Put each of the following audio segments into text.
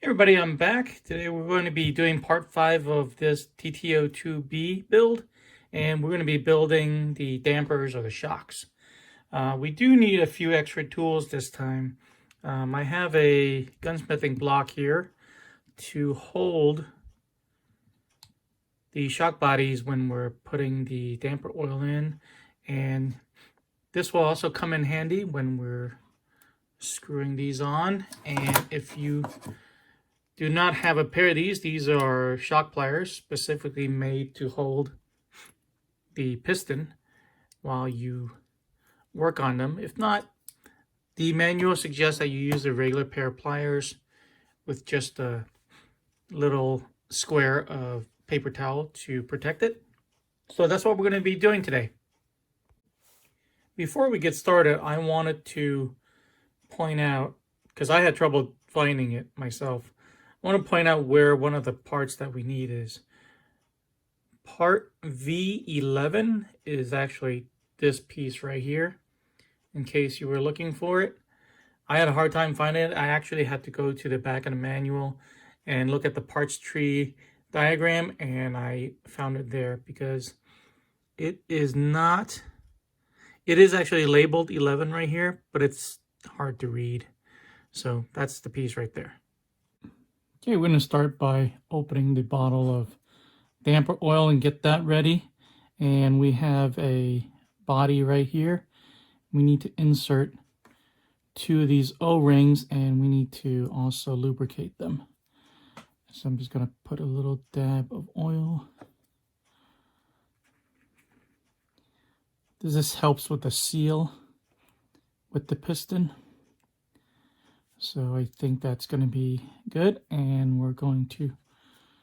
Everybody, I'm back. Today we're going to be doing part 5 of this TT-02B build, and we're going to be building the dampers or the shocks. We do need a few extra tools this time. I have a gunsmithing block here to hold the shock bodies when we're putting the damper oil in, and this will also come in handy when we're screwing these on. And if you do not have a pair of these are shock pliers specifically made to hold the piston while you work on them. If not, the manual suggests that you use a regular pair of pliers with just a little square of paper towel to protect it. So that's what we're going to be doing today. Before we get started, I wanted to point out, because I had trouble finding it myself, I want to point out where one of the parts that we need is. Part V11 is actually this piece right here, in case you were looking for it. I had a hard time finding it. I actually had to go to the back of the manual and look at the parts tree diagram, and I found it there because it is not, it is actually labeled 11 right here, but it's hard to read. So that's the piece right there. Okay, we're going to start by opening the bottle of damper oil and get that ready. And we have a body right here. We need to insert 2 of these O-rings, and we need to also lubricate them. So I'm just going to put a little dab of oil. This helps with the seal with the piston. So I think that's going to be good, and we're going to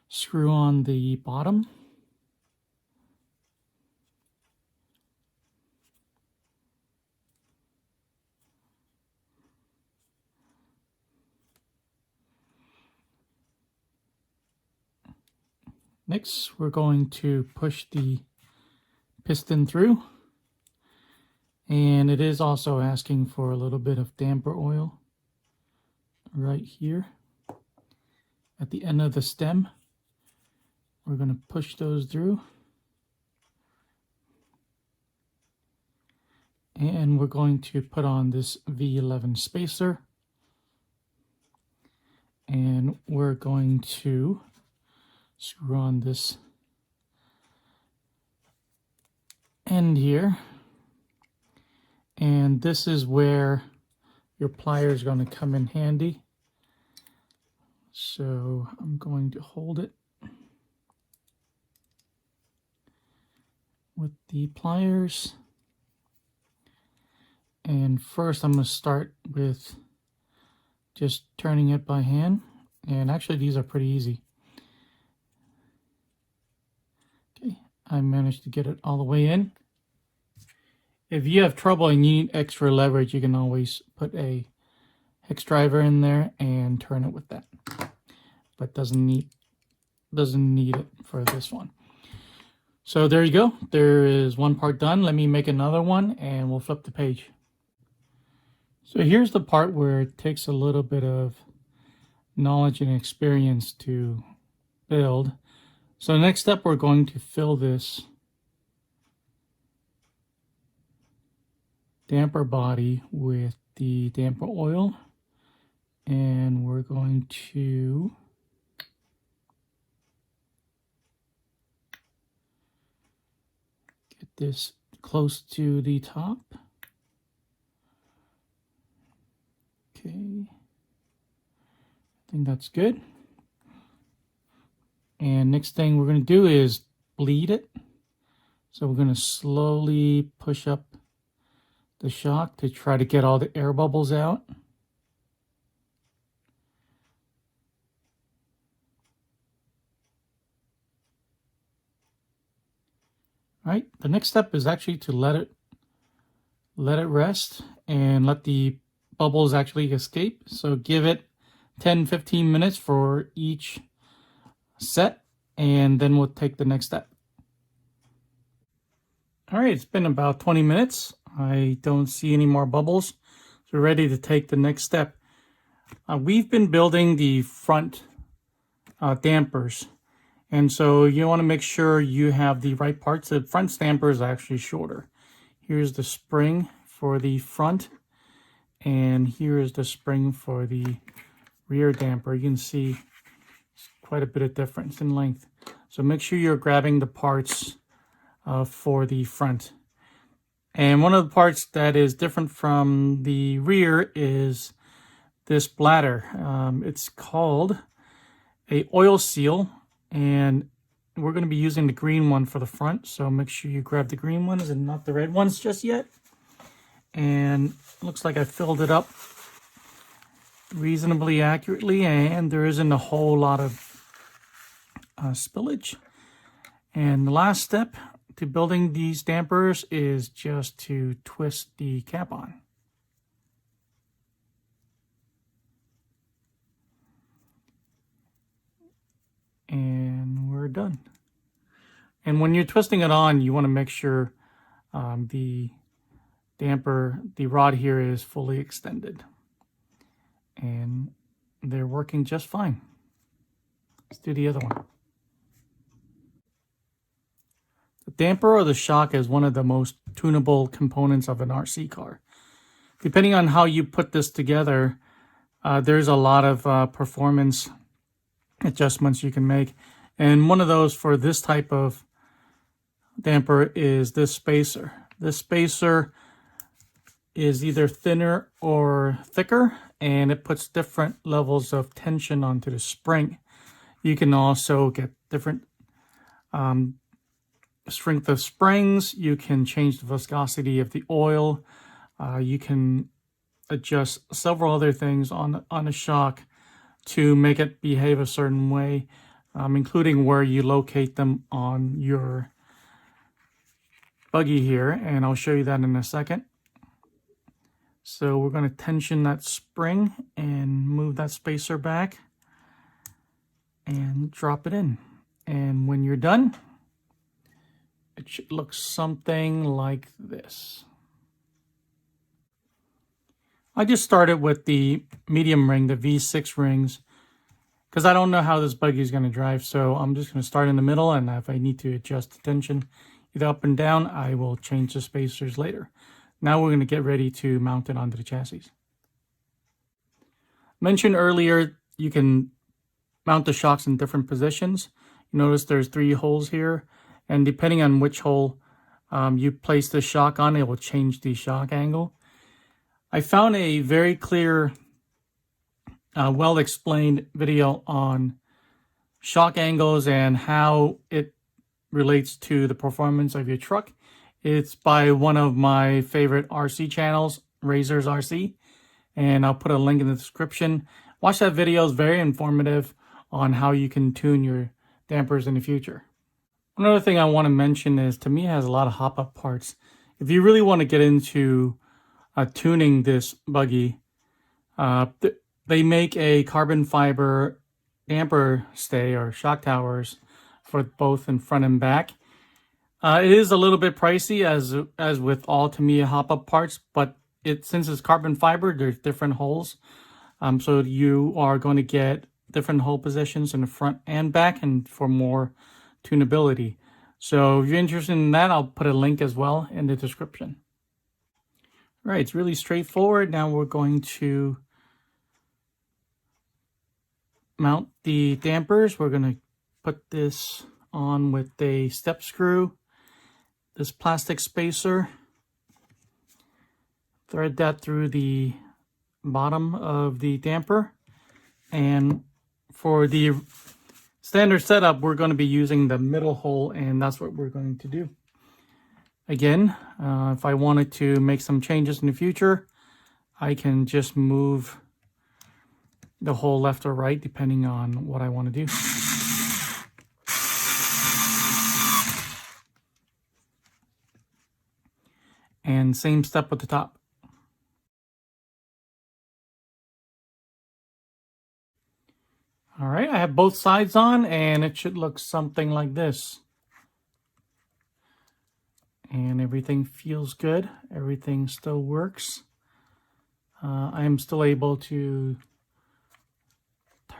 screw on the bottom. Next, we're going to push the piston through, and it is also asking for a little bit of damper oil right here at the end of the stem. We're going to push those through, and we're going to put on this V11 spacer, and we're going to screw on this end here, and this is where your pliers are going to come in handy. So I'm going to hold it with the pliers, and first I'm going to start with just turning it by hand, and actually these are pretty easy. Okay, I managed to get it all the way in. If you have trouble and you need extra leverage, you can always put a hex driver in there and turn it with that, but doesn't need it for this one. So there you go. There is one part done. Let me make another one and we'll flip the page. So here's the part where it takes a little bit of knowledge and experience to build. So next step, we're going to fill this damper body with the damper oil, and we're going to get this close to the top. Okay, I think that's good. And next thing we're going to do is bleed it. So we're going to slowly push up the shock to try to get all the air bubbles out. All right, the next step is actually to let it rest and let the bubbles actually escape. So give it 10-15 minutes for each set, and then we'll take the next step. All right, it's been about 20 minutes. I don't see any more bubbles. So we're ready to take the next step. We've been building the front dampers, and so you want to make sure you have the right parts. The front damper is actually shorter. Here's the spring for the front, and here is the spring for the rear damper. You can see quite a bit of difference in length. So make sure you're grabbing the parts for the front. And one of the parts that is different from the rear is this bladder. It's called a oil seal, and we're going to be using the green one for the front. So make sure you grab the green ones and not the red ones just yet. And it looks like I filled it up reasonably accurately, and there isn't a whole lot of spillage. And the last step to building these dampers is just to twist the cap on. And we're done. And when you're twisting it on, you want to make sure the damper, the rod here is fully extended. And they're working just fine. Let's do the other one. The damper or the shock is one of the most tunable components of an RC car. Depending on how you put this together, there's a lot of performance adjustments you can make. And one of those for this type of damper is this spacer. This spacer is either thinner or thicker, and it puts different levels of tension onto the spring. You can also get different strength of springs. You can change the viscosity of the oil. You can adjust several other things on the shock to make it behave a certain way, including where you locate them on your buggy here, and I'll show you that in a second. So we're going to tension that spring and move that spacer back and drop it in. And when you're done, it should look something like this. I just started with the medium ring, the V6 rings, because I don't know how this buggy is going to drive. So I'm just going to start in the middle, and if I need to adjust the tension either up and down, I will change the spacers later. Now we're going to get ready to mount it onto the chassis. Mentioned earlier, you can mount the shocks in different positions. You notice there's 3 holes here, and depending on which hole you place the shock on, it will change the shock angle. I found a very clear, well-explained video on shock angles and how it relates to the performance of your truck. It's by one of my favorite RC channels, Razor's RC, and I'll put a link in the description. Watch that video, it's very informative on how you can tune your dampers in the future. Another thing I want to mention is Tamiya has a lot of hop-up parts. If you really want to get into tuning this buggy, they make a carbon fiber damper stay or shock towers for both in front and back. It is a little bit pricey as with all Tamiya hop-up parts, but since it's carbon fiber, there's different holes. So you are going to get different hole positions in the front and back, and for more tunability. So if you're interested in that, I'll put a link as well in the description. All right, it's really straightforward. Now we're going to mount the dampers. We're going to put this on with a step screw, this plastic spacer, thread that through the bottom of the damper, and for the standard setup, we're going to be using the middle hole, and that's what we're going to do. Again, if I wanted to make some changes in the future, I can just move the hole left or right depending on what I want to do. And same step at the top. All right, I have both sides on, and it should look something like this. And everything feels good. Everything still works. I am still able to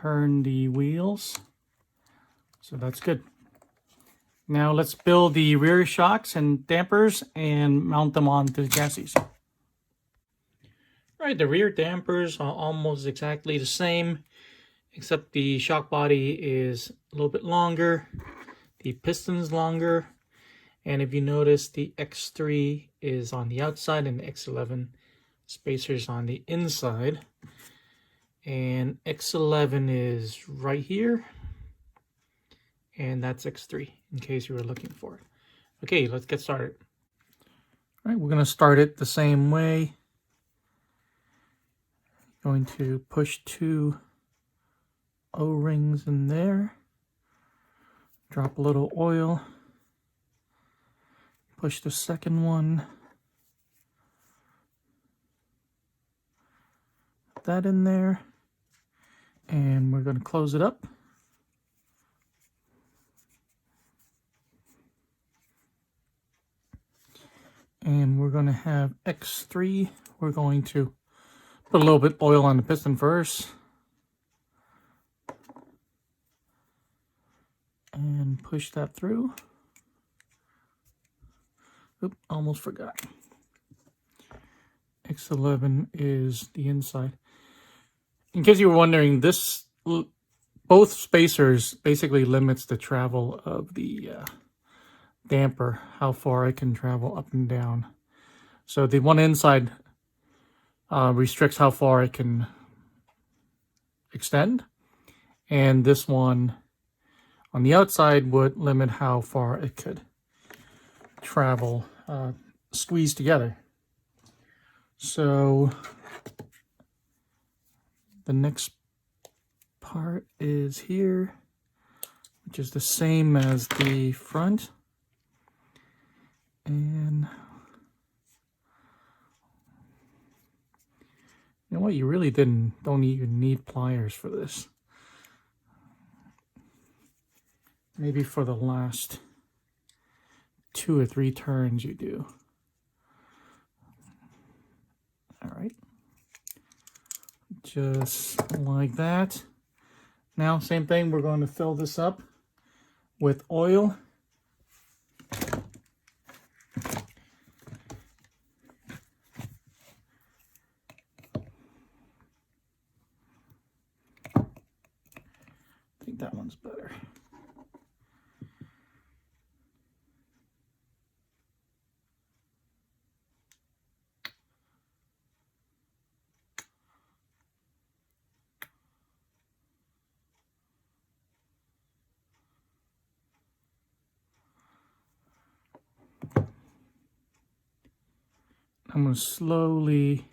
turn the wheels. So that's good. Now let's build the rear shocks and dampers and mount them onto the chassis. All right, the rear dampers are almost exactly the same, except the shock body is a little bit longer, the piston's longer, and if you notice, the X3 is on the outside and the X11 spacer's on the inside. And X11 is right here, and that's X3 in case you were looking for it. Okay, let's get started. All right, we're going to start it the same way. Going to push 2 O-rings in there. Drop a little oil. Push the second one. Put that in there. And we're going to close it up. And we're going to have X3. We're going to put a little bit oil on the piston first. And push that through. Oop, almost forgot. X11 is the inside. In case you were wondering, both spacers basically limits the travel of the damper, how far it can travel up and down. So the one inside restricts how far it can extend, and this one on the outside would limit how far it could travel, squeeze together. So the next part is here, which is the same as the front. And you know what? You really don't even need pliers for this. Maybe for the last 2 or 3 turns you do. All right. Just like that. Now, same thing, we're going to fill this up with oil. I think that one's better. I'm going to slowly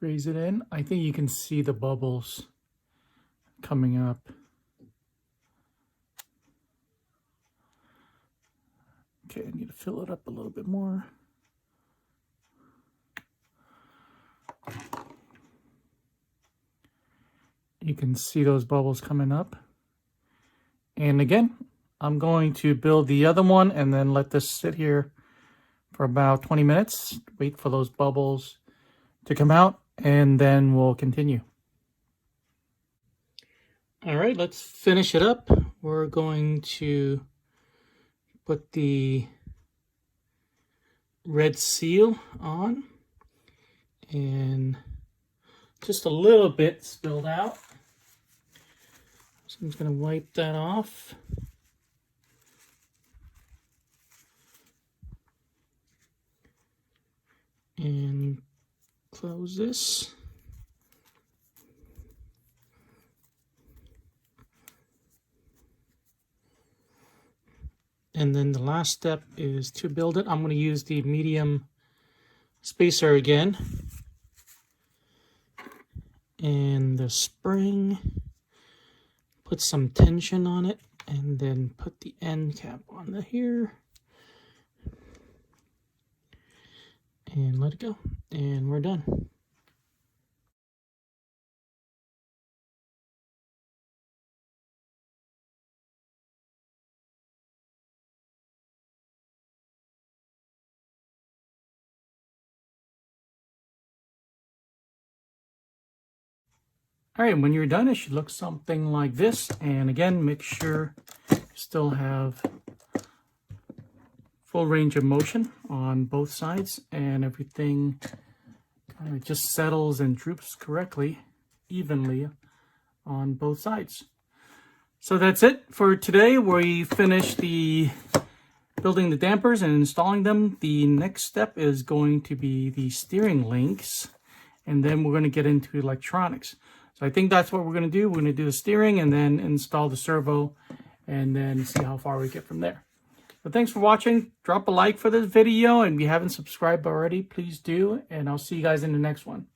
raise it in. I think you can see the bubbles coming up. Okay, I need to fill it up a little bit more. You can see those bubbles coming up. And again, I'm going to build the other one and then let this sit here for about 20 minutes. Wait for those bubbles to come out, and then we'll continue. All right, let's finish it up. We're going to put the red seal on, and just a little bit spilled out. So I'm just going to wipe that off. And close this. And then the last step is to build it. I'm going to use the medium spacer again. And the spring, put some tension on it, and then put the end cap on here. And let it go. And we're done. All right, when you're done, it should look something like this. And again, make sure you still have full range of motion on both sides and everything kind of just settles and droops correctly, evenly on both sides. So that's it for today. We finished the building the dampers and installing them. The next step is going to be the steering links, and then we're going to get into electronics. So I think that's what we're going to do. We're going to do the steering and then install the servo and then see how far we get from there. But thanks for watching. Drop a like for this video, and if you haven't subscribed already, please do, and I'll see you guys in the next one.